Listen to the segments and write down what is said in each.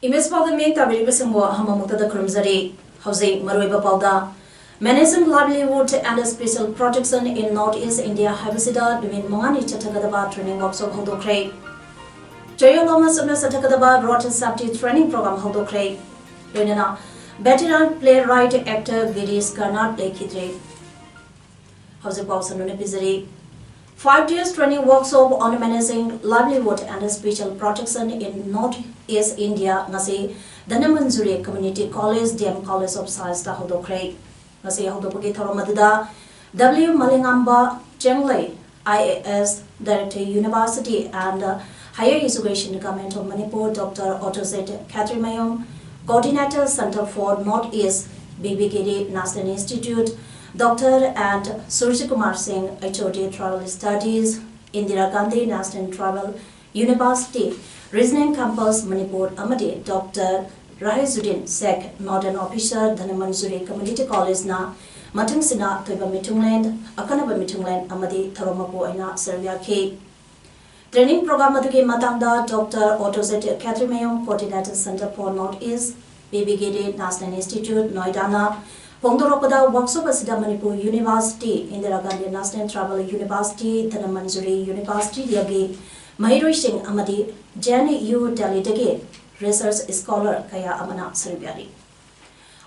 Image Parliament Tabiri Basimwa Hamamuta the Krumzari, Jose Maruiba Pauda, Managing Livelihood and Special Protection in Northeast India Habisida, Dumin Mangani Chatakadaba Training Workshop Hodokray. Jayo Loma Sumna Satakadaba Rotten Sapti Training Program Hodokray. Lunana, veteran playwright actor Giris Karnat Lekidre. Jose Pausan Pizari. 5 years training workshop on managing livelihood and special protection in Northeast India ngasi Danamanjuri Community College DM College of Science ta hodokrai ngasi hodopagi thoromadda W Malingamba Chenglei IAS Director University and Higher Education Government of Manipur Dr. Autoset Katrimayom Coordinator Center for Northeast BBKD National Institute Dr. and Surji Kumar Singh, HOD Travel Studies, Indira Gandhi National Travel University, Reasoning Campus, Manipur, Amadi, Dr. Rahizuddin Sek, Northern Officer, Dhanamanjuri Community College, Na, Matang Sina, Toiba Mitungland, Akanaba Mitungland, Amadi, Tharomapo, Aina, Serbia K. Training Program Aduki Matanda, Dr. Autoset Katrimayom, Coordinator Center for Northeast, BBGD National Institute, Noidana, Pongdoropada workshop asida Manipur University, Indira Gandhi National Travel University, Dhanamanjuri University yagi Mahiroi Singh Amadi, Jani U Delhi Dege, research scholar Kaya Amana Serbiari.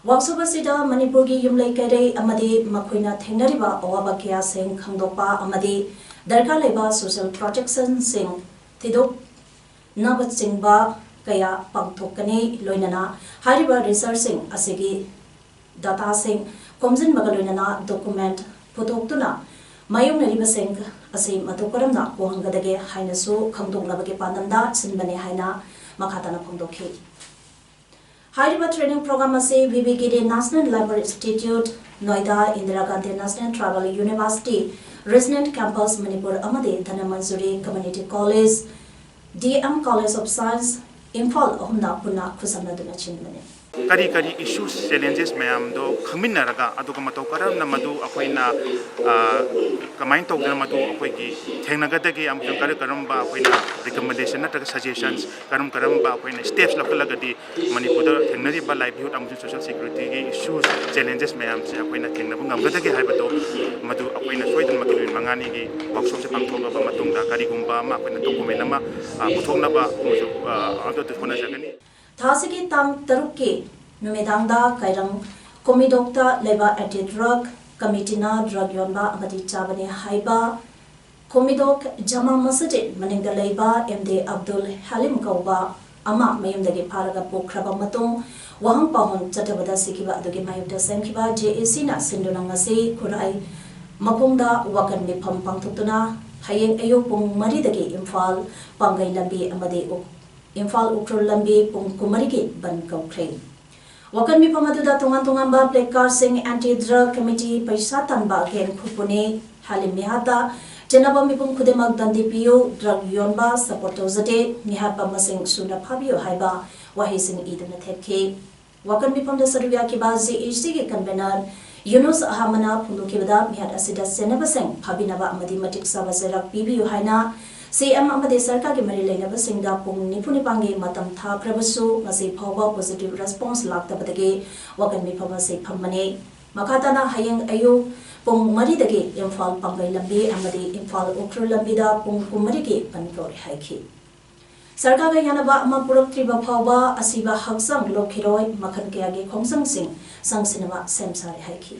Workshop asida Manipur gi Yumlai Kare Amadi Makuina Thenariba Awaba Kaya Singh Khangdopa Amadi, Darka Leba Social Protection Singh, Tidok Nabat Singhba Kaya Pangtokane Loinana, Hariba Researching Asigi Data Singh, Komzin Magalunana document, Putoktuna, Mayum Nariba Singh, Asi Matukaramna, Pohangadage, Hainasu, Kangdong Labake Pandanda, Sinbane Haina, Makatana Pondoki. Hariba training program Asi, VBKD National Library Institute, Noida, Indira Gandhi National Travel University, Resident Campus, Manipur Amadi, Dhanamanjuri Community College, DM College of Science, Imphal Ohumna Puna Kusamna Dunachinmane. Kari issues challenges mayam do khangminna raga aduga matau karam na madu akoina kamain tog na madu akoi gi thengnaga gi am kari karamba akoina recommendation na suggestions karam ba akoina steps lakalaga di manipur da thengnari ba livelihood am social security gi issues challenges mayam se akoina thengna ngamga gi haibato madu akoina soidan makilin mangani gi workshop se pangthonga ba matungda kari gumba ma akoina document ama puthongna ba ado defona jagani Thasiki Tang Taruki, Numedanda, Kairang, Komidokta, Leba Anti Drug, Kamitina, Drug Yonba, Amadi Chabane Haiba, Komidok, Jama Masadin, Maninga Leba, MD Abdul Halim Kauba, Ama Mayumdagi Paraga Pokraba Matong, Wahang Pahon, Chatabada Sikiba, Dugi Mayuda Sankiba, JACina, Sindunangasi, Kurai, Mapunda, Wakan Mipam Pangtutuna, Hayeng Ayopung Maridagi, Imphal, Pangai Lambi, Amadi Uk. Imphal Ukrul Lambi Pung Kumarigi Ban Kaukray. Wakan mi pamaduda tungan ba Plekar Singh Anti-Drug Committee Paisa Tanba Gen Kupune Halim Mihata Jenaba mi pung Kudemag Dandi Piyo Drug Yonba Sapoto Zade Nihapa Masing Suna Pabio Haiba Wahising Idana Tepke. Wakan mi pamda Sarubia Kibazi HCG Convener Yunus Ahamana Pundukibada Mihad Asida Senabaseng Pabinaba Amadi Matik Sabaserak Bibiyo Haina CM Amade Sarka ke Mari Lainaba Singda Pung Nipuni Pangi Matam Tha Krabasu Ngasi Phawa positive response lakta badage Wakan mi phama se phammane Makatana Hayeng Ayu Pung Mari dage Imphal Pangai Lambi Amade Imphal Ukrul Lambi da Pung Kumari ke Panklori Haiki Sarka ga yanaba ama puroktriba phawa asiba haksang lokhiroi makhan kya ge khongsang sing sangsinama semsari haiki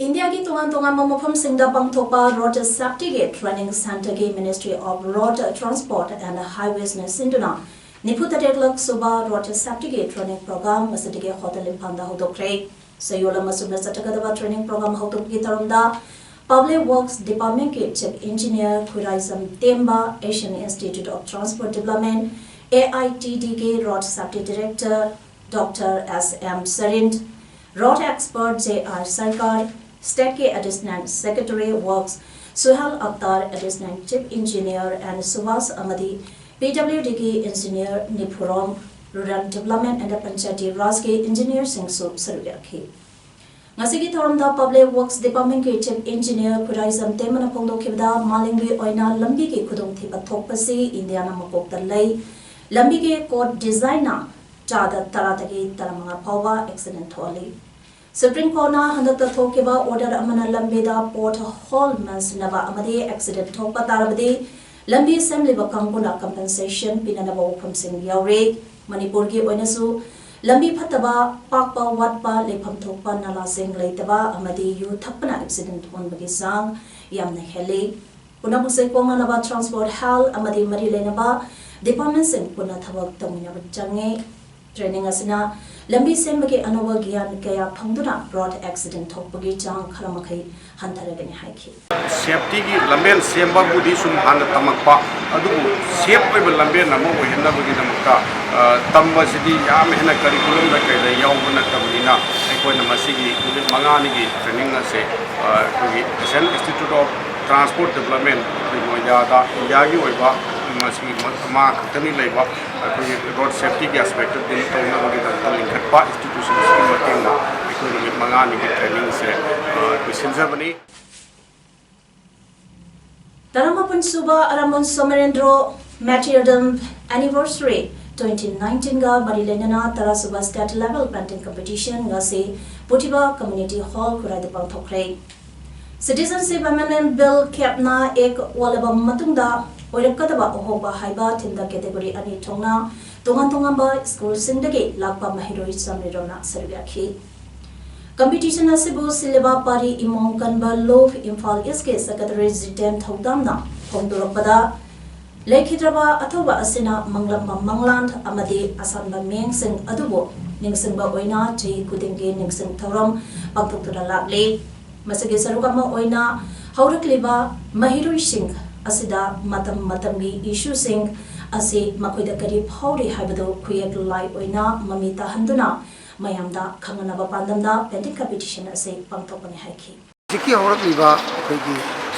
India ki tungan mamafam singda pangthopa road safety gate training center ke Ministry of Road Transport and Highways ne sinduna Niputateklak Suba road safety gate training program masadige hotel impanda hodokre sayola masuna satakadaba training program hodokki tarumda Public Works Department ke Chief Engineer Khuraisam Temba Asian Institute of Transport Development AITDK Road Safety Director Dr. S.M. Sarind, Road Expert J.R. Sarkar, State Additional Secretary Works Suhal Akhtar, Additional Chief Engineer, and Subhas Amadi, PWDK Engineer Nipurom, Rural Development and Panchayati Rajke Engineer Singsu Saruyakhi. Ngasigi Thoramda Public Works Department ke Chief Engineer Kuraizam Temana Pongdo Kibda Malingbi Oina Lambi ke Kudong Thipa Thokpasi Indiana Makok Talai Lambi ke Code Designer Chada Taratagi Taramanga Pawa Accident Holi. Supreme Court na handakta thokiba order amana lambida port hall mansinaba amade accident thokpa tarabadi lambi assembly ba kangpuna compensation pinanaba wafam sing yaure Manipur ki oinasu lambi phataba pakpa watpa lepham thokpa nala sing leitaba amadi yu thapna accident honbagi sang yamna heli punabuse konga laba transport hall amadi mari lenaba department sing puna thabak tamina change training asina lambi sembagi anova gyan kaya phangduna road accident thokpagi chang khalamakhi hantaragani haiki safety gi lambel semba budi sum han tamakpa adu safe oi lambel namo henna bagi namka tamba sidi ya mehna curriculum da kai da yawuna tabina ekoi namasigi unit mangani gi training ase gi National Institute of Transport Development noida da india gi oiba masigi ma khatani leiba road safety ki aspect din tawna bagi da linkatpa institutions ki matinga ekoi mangani gi training se kusinjabani Taramapan Suba Aramon Somerendro Martyrdom Anniversary 2019 ga Marilenana Tarasuba State Level Painting Competition ngasi Putiba Community Hall Kuradipang Thokre. Citizenship Amendment Bill Kapna ek walaba matungda oirakadaba ohoba haiba tinda category ani thongna tongan school singdagi lakpa mahiroi samrirona sarvyakhi. Competition asibu sileba pari imong kanba lok Imphal East ke Secretary Resident Thodamna Hongdoropada Lekhidraba athoba asina Manglamma Mangland amadi asanba meng sing adubo ningsingba oina chei kudingi ningsing thoram pagthoktura lakle masagi sarukama oina haurakliba mahiroi sing asida matamgi issue sing asi makoida kari phauri haibado khuyek lai oina mamita handuna mayamda khanganaba pandamda painting competition ase pangthokani haiki Siki horakliba khoi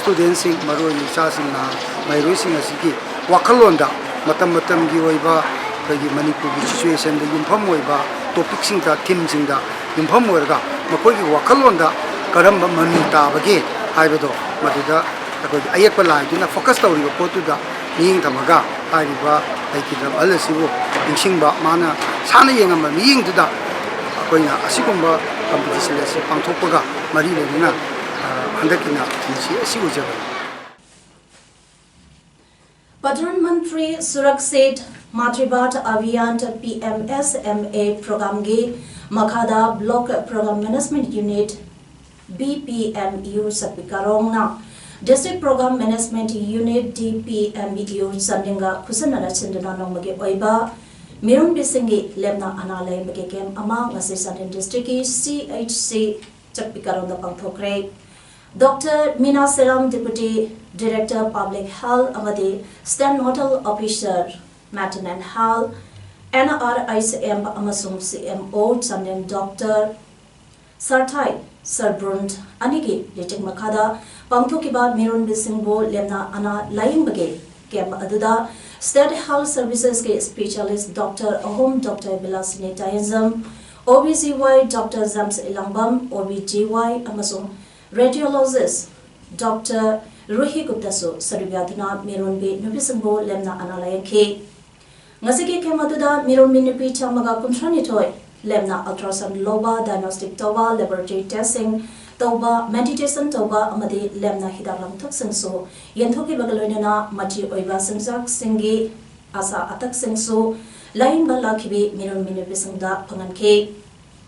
students sing maroi sa sing na mairoi sing asiki wakhalonda matam gi oiba khoi Manipur gi situation da yumpham oiba topic sing da theme sing da yumpham oirga makoi gi wakhalonda karamba mami ta bage haibado maduda khoi ayekpa lai dina focus tawri ko tu da ning thamaga haiba aikidam alasibu insingba mana sana yengam miying du da koina asigumba competition ase pangthokpaga mari lena handakina tinsi asigujaba Pradhan Mantri Surakshit Matribat Abhiyan PMSMA program ge Makhada Block Program Management Unit BPMU Sapikarongna District Program Management Unit DPMU Sandinga Kusanana Chindana Nomage Oiba Mirun Bisingi Lemna Anale Mekem among Assistant District CHC Chapikaronda Pangthokre Dr. Mina Seram Deputy Director Public Health Amadi State Nodal Officer Matanan Hall NRICM Amasung CMO Chandem Dr. Sarthai Sarbrund Anigi Liting Makada Pangthokiba Mirun Bisingbo Lemna Ana Laing Bage Kem Aduda State Health Services ke Specialist Dr. Ahom Dr. Bilasini Tayenzam OBGY Dr. Zams Ilangbam OBGY Amasung Radiologist Dr. Ruhi Guptasu Saribyathina Mirunbi Nubisangbo Lemna Analayake Ngasiki Kemaduda Mirunbi Nubi Chamaga Kuntrani Toy Lemna Ultrasound Loba Diagnostic Toba Laboratory Testing Toba Meditation Toba Amadi Lemna Hidaram Tuxingso Yentoki Bagaloina Machi Oiba Singzak Singi Asa Atak Singso Lain Balakibi Mirunbi Nubisangda Panganke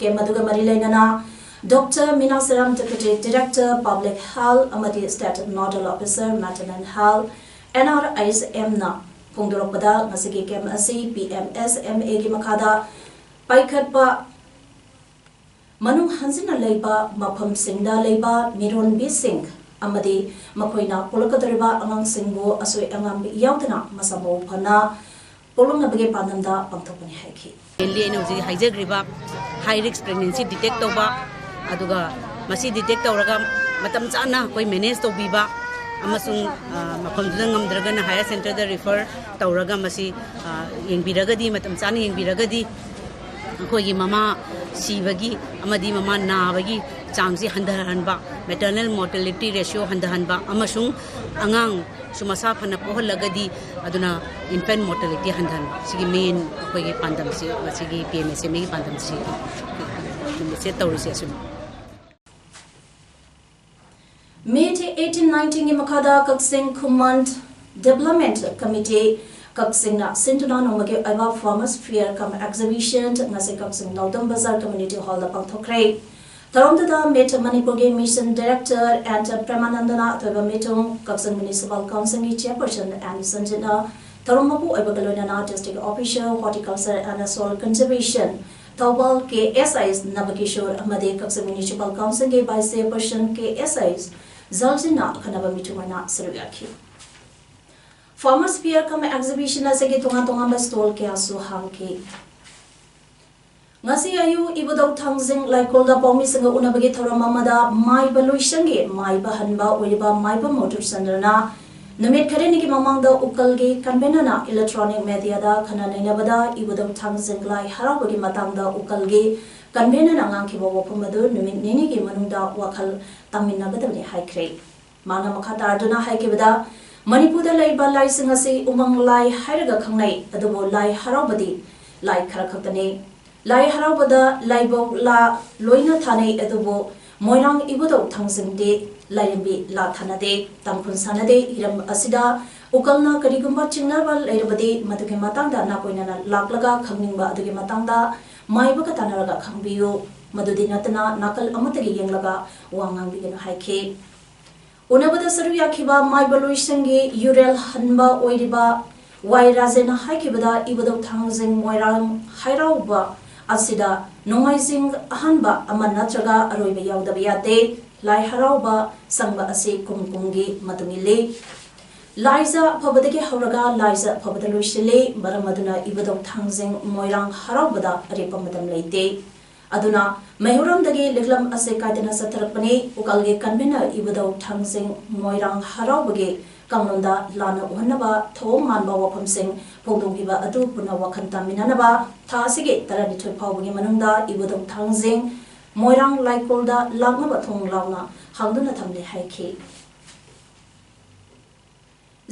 Kemaduga Marilainana Dr. Mina Seram Deputy Director Public Health Amadi State Nodal Officer Matanan Health NRICM na Pungdoropada Ngasiki Kem Asi PMSMA gi Makada Paikatpa Manung Hansina Leiba Mapam Singda Leiba Miron Bising Amadi Makoina Polakadariba Amang Singbo Asoi Angam Yautana Masamo Pana पोलोंगनबगे पानमदा पांथोकनी हाइखि mainly इन हजि हाइजग्रिबा high risk pregnancy detect तौबा अदुगा मसी डिटेक्ट तौरगा मतम चाना कोई मैनेज तौबीबा अमसुंग मफमदुदा ngamdragana हायर सेंटर दा रिफर तौरगा मसी येंबिरगदी मतम चाना येंबिरगदी अखोगी ममा सीबगी अमदी ममा नाबगी चांगसी हंदहनबा मैटरनल मोर्टेलिटी रेशियो हंदहनबा अमसुंग अंगांग सुमसा फन पोहलगदी अदुना इन्फेंट मोर्टेलिटी हंदहन सिगी मेन अखोगी पांदम से मसीगी पीएमएसएम की पांदम से तौरिसे असुम May 1819 की मखादा कक्सिंग खुमंड डेवलपमेंट कमिटी कक्सिंग ना सिंटुना नोमगे अबा farmers fair cum exhibition ngase Kakching नौदम बाजार कम्युनिटी हॉल दा पांथोखरे तरोमदा मेट मणिपुर के मिशन डायरेक्टर एंड प्रेमानंदना तोबा मेटों कक्सिंग म्युनिसिपल काउंसिल की चेयरपर्सन एंड संजना तरोमपु अबगलोना district officer horticulture and soil conservation Thoubal के एसआईएस नवकिशोर अमदे कक्सिंग म्युनिसिपल काउंसिल के वाइस चेयरपर्सन के एसआईएस जलजिना खनबा मिटुमना सरयाखी फार्मर्स फेयर कम एग्जीबिशन असेगे तोंगा स्टॉल के आसु हांगके ngasi ayu ibudau thangjing laikolda paumi singa unabagi thoram amada mai baluisange mai bahanba oiba mai ba motor sandrana namit khareni ki mamangda ukalge convenana electronic media da khana nainabada ibudau thangjing lai harabagi matangda ukalge convenana ngang ki bobo phamadu namit nini ki manungda wakhal taminnagadabni haikre mana makhata arduna haikebada manipurda laiba lai singa se umang lai hairaga khangnai adubo lai harabadi lai khara khaktane lai harabada laibo la loina thane adubo moirang ibudo thangsingde lairambi la thanade tamphun sanade hiram asida ukalna karigumba chingnaba lairabadi maduke matangda na koinana laklaga khangningba aduge matangda maiba ka tanaraga khangbiyo madudi natana nakal amatagi yenglaga wangang bigeno haike unabada saru yakhiba maibaluisangi urel hanba oiriba wai rajena haikibada ibudo thangsing moirang hairauba asida nomaising ahanba amanatraga aroiba yaudaba yate lai harauba sangba ase kumkumgi matungile laisa phabadage hauraga laisa phabada loisile maramaduna ibadau thangjing moirang haraubada arepa madam leite aduna mahuramdagi liklam ase kaidana satharakpani ukalge convener ibadau thangjing moirang haraubage kanglonda lana uhanaba thong manba wafamsing pongdonggiba adu puna wakhanta minanaba thasige tarani thoi phawbagi manungda ibudong thangjing moirang laikolda lagnaba thong launa hangduna thamle haikhe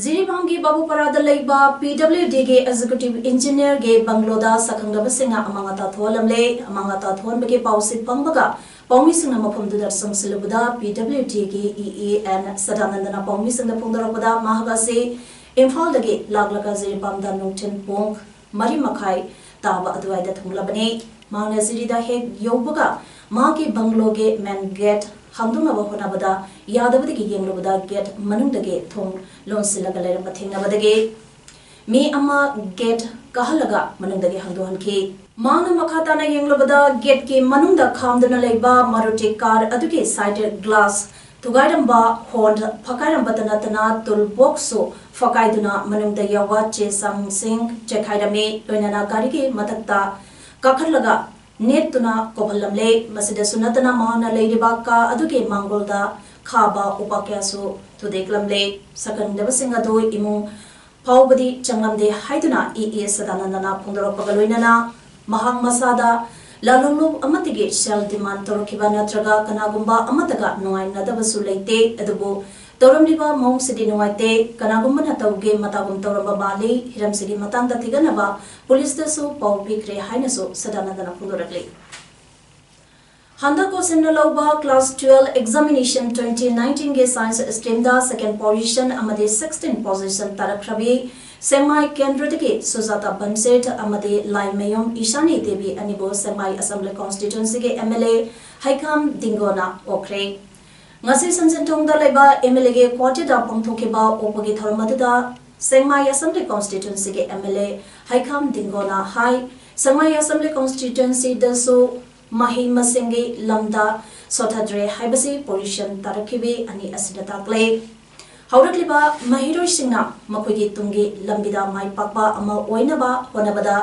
Ziribamgi Babu Parada Laiba PWD ge Executive Engineer ge Bangloda Sakanglaba Singa Amangata Tholamle Amangata Thonbage Pausit Pangbaga Paumi Singa Mapumduda Samsilabuda PWD ge EE and Sadanandana Paumi Singa Pundarabada Mahagase Imphal dage Laglaga Ziribamda Nungtin Pong Mari Makai Taba Adwaida Thunglabane Mangna Zirida Heg Yobaga Magi Banglo ge Man Gate Hamduna Bahonabada Yadavadi Yanglabada Gate Manundage Thong Lonsilaga Mathingabadage Me Ama Gate Kahalaga Manundage Handuhanki Mana Makatana Yanglabada Gate Ki Manunda Kamdana Leba Maruti Car Aduke Sided Glass Tugaidamba Hond Pakarambatanatana Tul Boxo Fakaiduna Manunda Yawa Che Sang Sing Chekaidame Loinana Gariki Matakta Kakalaga Netuna Kopalamle Masida Sunatana Mahana Lady Baka Aduke Mangolda Kaba Upakasu to Deklamle Sakan Devasingado Imu Paubadi Changamde Haiduna EE Sadanana Pundaropagaluinana Mahang Masada Lalulu Amatige Shell Demand Torokibana Traga Kanagumba Amataga Noai Nadabasu Late Adubu Toramliba Mong Sidi Noite Kanagumba Natauge Matagum Toramba Bali Hiram Sidi Matanda Tiganaba Police Dasu Pau Pikre Hainaso Sadanana Pundorakli Handa ko Sinaloba Class 12 Examination 2019 ge Science Stream da second position amade 16 position Tarakrabi Semi Kendradike Suzata Banset amade Lai Mayom Ishani Devi Anibo Semi Assembly Constituency ge MLA Haikam Dingona Okre Ngasi Sanjentong da leba MLA ge quarter da pangthokeba opagi tharmadada Semi Assembly Constituency ge MLA Haikam Dingona Hai Semi Assembly Constituency da so Mahi Masingi Lamda Sotadre Haibasi Position Tarakibi Ani Asida Takle हौरक्लिबा महिरोइसिंगना मखोइगी Tungi लंबिदा माइ पाकबा अमा ओइनबा होनबदा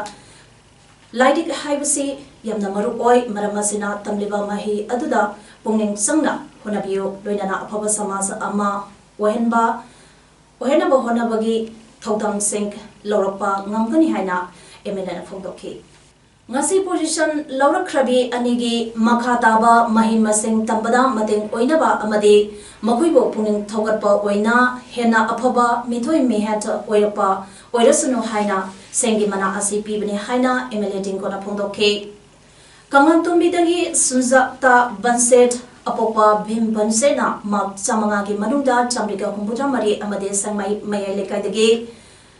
लाइडिक हाइबसी यमना मरु ओइ मरमसिना तमलिबा महि अदुदा पुंगनिंग संगना होनबियो लोइनाना अफबा समाज अमा ओहेनबा होनबगी थौदांग Singh लौरपा ngamgani haina MLN फोंदोखी ngasi position laurakhrabi anigi makha taba mahin masing tambada mating oinaba amadi makuibo puning thogatpa oina hena aphaba mithoi mehat oirapa oirasunu haina sengi mana asi pibani haina MLA dingona phondokhe kangang tumbidagi sunjakta banset apopa bhim bansena mak chamanga gi manungda chamriga humbudha mari amade sangmai mayai lekaidagi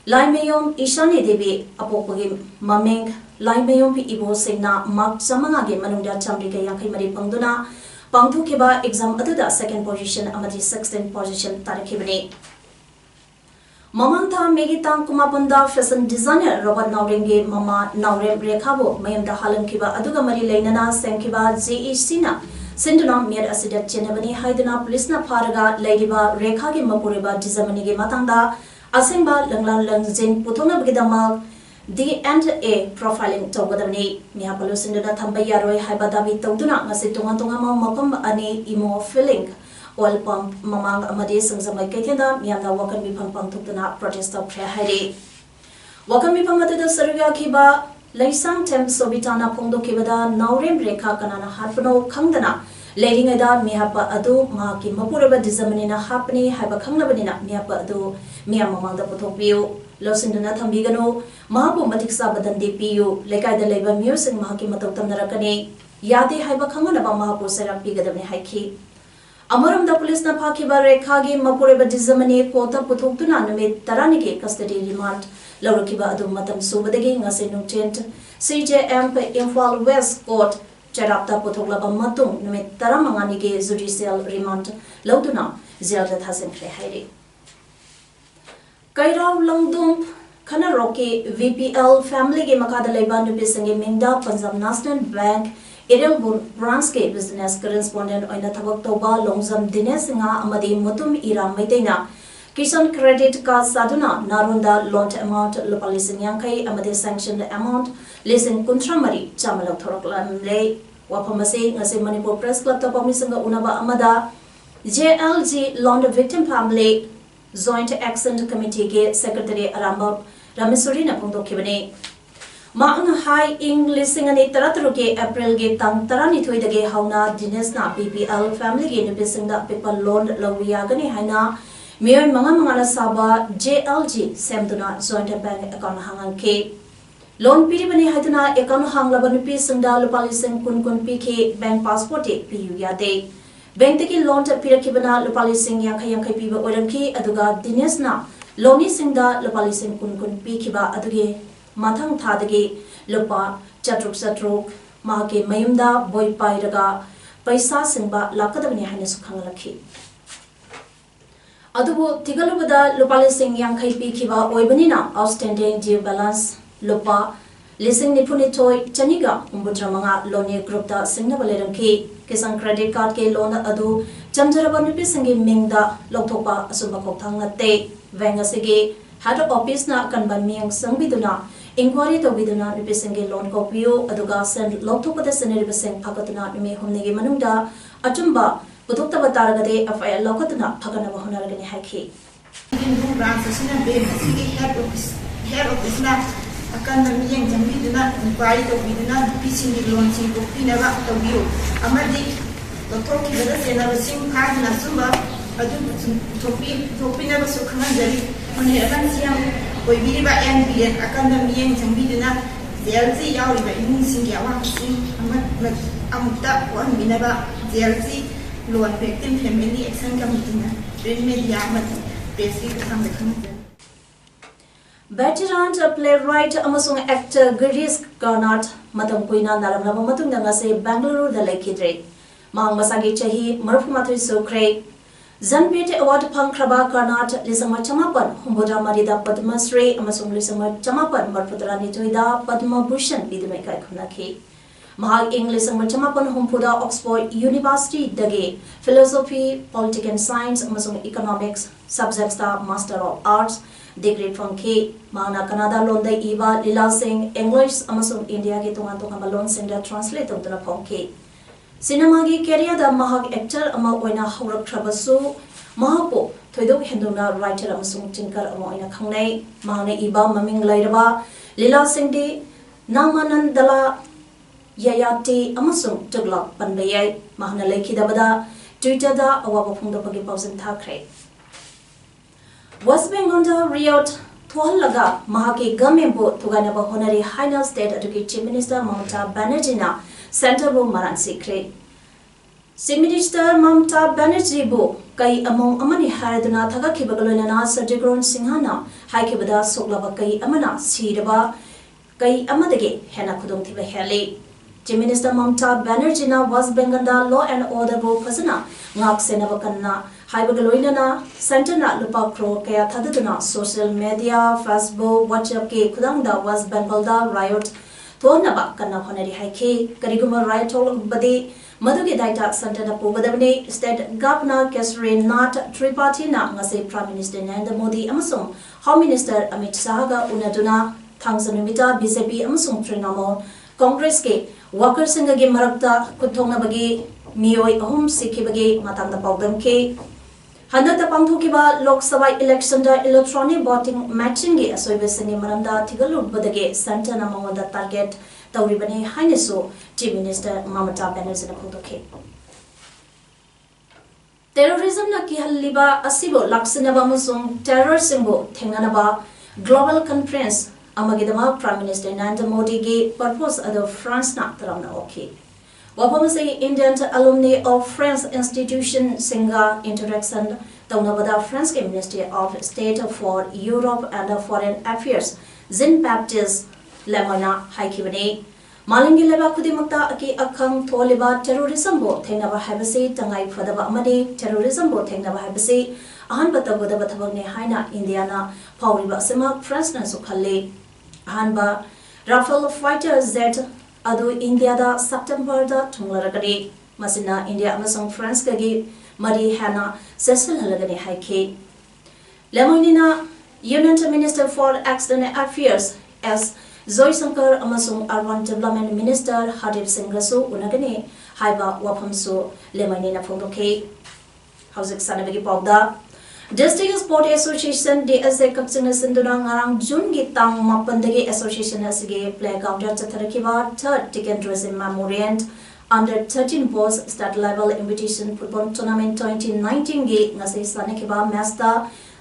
Laimeyom Ishani Devi apopagi maming Laimeyom pi ibo singna mak samanga ge manungda chamriga yankai mari pangduna pangthu keba exam aduda second position amadi 16th position tarikhibani Mamantha Megitang Kumapunda fashion designer Robert Naurenge mama Naurem Rekhabo mayamda halam kiba aduga mari leinana sengkiba JEC na Sinduna Mir Asida Chenabani Haidana police na pharaga leidiba Rekha ge mapuriba dizamani ge matangda Asengba langlang langjin puthona bigidama DNA profiling tawgadamni mihapalu sinduna thamba yaroi haiba dabi tawduna ngasi tunga ma makom ani imo filling oil pump mamang amadi sangsamai kaithenda miyamna wakan mifam pangthukna protest of prayer hairi wakan mifam atada sarga khiba laisang tem sobitana phongdo kibada naurem rekha kanana hatpano khangdana Leringada mihapa adu maki mapuraba dizamanina hapni haiba khangnabanina mihapa adu miyamamangda puthokpiu losinduna thambigano mahapu matiksa badandi piu lekaida leiba music mahaki matau tamnarakani yade haiba khanganaba mahapu serak pigadamni haiki Amaramda police na phakiba rekhagi mapuraba dizamani kota puthoktuna numit taranike custody remand laurakiba adu matam subadagi ngase nungtent CJM Imphal West Court Charapta Puthokla Matung Numit Taramangani ke judicial remand Lauduna Zilda Thasin Hairi Kairau Langdum Khana Rocky VPL family ke Makada Laiban Nupisangi Mingda Punjab National Bank Erel Branch ke business correspondent Oina Thabak Toba Longzam Dinesh Singha Amadi Mutum Ira Maitena Kisan credit card Saduna Narunda loan amount Lopalising Yankai Amadi sanctioned amount Listen Kuntramari Chamalak Thoraklamle Wapamasi ngasi Manipur Press Club ta pamisanga unaba amada JLG Loan Victim Family Joint Action Committee ke Secretary Aramba Ramesuri na pungdokhibani Maang high ing listing ani taratru ke April ge tang tarani thoidage hauna Dinesh na BPL family ge nibisingda people loan lawiyagani haina Mayor mangana saba JLG semduna joint bank account hangan ke Loan piribani haituna account hanglaba nupi singda lupalising kun pk bank passport e piu yade bank teki loan ta pirakibana lupalising yankai piba oranki aduga Dinesh na loni singda lupalising kun pikiba aduge mathang thadage lupa chatruk mahake mayumda boy pairaga paisa singba lakadabani haina sukhangalakhi adubu tigalubada lupalising yankai pikiba oibanina outstanding due balance Lupa Lising Nipunitoi Chaniga Umbutramanga Lone Group da Singnabalerangki Kisan credit card ke loan adu Jamjaraba Nupisangi Mingda Loktopa Asubakotanga Te Vangasigi Head Office na Kanban Miang Sangbiduna Inquiry to Biduna Nupisangi loan copio aduga send Loktopa the Senebasing Pakatuna Numi Humnigi Manunda Achumba Putukta Bataragade FIL Lokatuna Pakana Honaragani Haki Head Office na akan namiyang jambiduna inquiry tawbiduna pising loan sing ko pinaba tawbiyo amadi doktor ki dara sena basing card na sumba adu topina basu khanan jari mone akan siam koi biriba NBN akan namiyang jambiduna JLC yauriba imung sing yawa sing amutta wan binaba JLC loan victim family action committee na media amadi basic kam khanan Veteran playwright amasung actor Girish Karnat matam kuina naramlaba matungda ngase Bangalore da lekidre mang masagi chahi marfumatri sokre Zanpete Award pangkraba Karnat lisama chamapan humboda marida Padma Shri amasung lisama chamapan marputrani toida Padma Bhushan bidumai kai khunaki Mahak English ang Chamapan Humpuda Oxford University dagi Philosophy, Politics and Science amasung Economics subjects ta Master of Arts degree from K Mahana Canada Londa Iba Lila Singh English amasung India ki tungan malon singda translate utana from K Cinema gi career da Mahak actor ama oina haurak trabasu Mahapo thoidok henduna writer amasung thinker ama oina khangnai Mahane Iba maming lairaba Lila Singh di Namanandala Yayati amasung tuglak panbayay mahana laikidabada Twitter da awaba phungdapagi pausin thakre West Bengal da Riyadh thuallaga mahaki gamembo thuganaba honari haina state education chief minister Mamata Banerjee na center bo maran sikre Chief Minister Mamata Banerjee bo kai among amani haraduna thagakhibagaloina Sarjigron Singhana haikibada soklaba kai amana siraba kai amadage hena khudong thiba heli Chief Minister Mamata Banerjee na West Bengal da law and order bo phasana ngak senaba kanna haibagaloina na center na lupa crore kaya thadaduna social media Facebook WhatsApp ke khudang da West Bengal da riot thonaba kanna honari haike kariguma riot hol badi maduge daita center na pobadabne state governor Kesri Nath Tripathi na ngase Prime Minister Narendra Modi amasung Home Minister Amit Shah ga unaduna thangsanumita BJP amasung Trinamool Congress ke workers singagi marakta kuthongnabagi miyoi ahum sikhibagi matangda paudam ke handata pangthokiba Lok Sabha election da electronic voting matching ge asoibesingi maramda thigalubadage center na mawada target tawribani hainaso Chief Minister Mamata Banerjee na photokhe terrorism na kihalliba asibo laksinaba amasung terror singbo thenganaba global conference Amagidama Prime Minister Narendra Modi ge purpose of France na taramna okay. Wapamase Indian alumni of France Institution Singa interaction taunabada France ke Ministry of State for Europe and Foreign Affairs Jean-Baptiste Lemoyne haikibane Malingi leba kudimakta aki akhang tholiba terrorism bo thengnaba haibase tangai phadaba amade terrorism bo thengnaba haibase ahan batabada bathabangne haina Indiana phawriba sema France na sukhalle Hanba Rafale fighter jet adu India da September da thunglaragani masina India amasung France kagi mari hana session halagani haike Lemoyne Union Minister for External Affairs as Zoe Sankar amasung Urban Development Minister Hardeep Singh Rasu unagani haiba waphamsu Lemoyne na phongdoke hauzik sanabagi pawda District Sport Association DSA Kapsing Sinduna ngarang June gi tang mapandagi association asige playground chatharakiba third ticket dressing memorial under 13 boys state level invitation football tournament 2019 gi ngase sanakiba match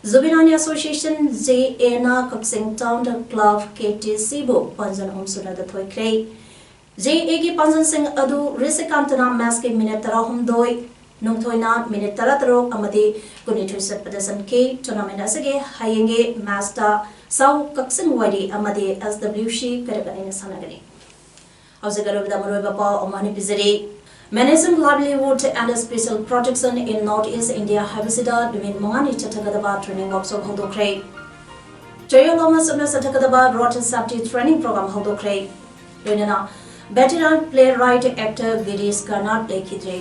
Zubinani Association JA na Kapsing Town Club KTC bo panjan homsuna da thoikre JA gi panjan sing adu risikantana match ke minute tarahum doi Nungthoina minute tarataro amadi kunithuset padasan ke tournament asage hayenge master sau kaksing wadi amadi SWC karagani sanagani Auzagarobda Maroiba pa omani bizari Managing livelihood and special protection in Northeast India Habisida Dumin Mongani Chattakadaba training workshop Hodokre Jayaloma Sumna Satakadaba Rotten Safety Training Program Hodokre Renana veteran playwright actor Girish Karnat Lekidre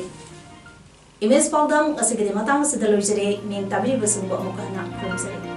Image Paldam, a Sigidi Matang, Sidalujere, named W. Basumbo Mokana, Crimson.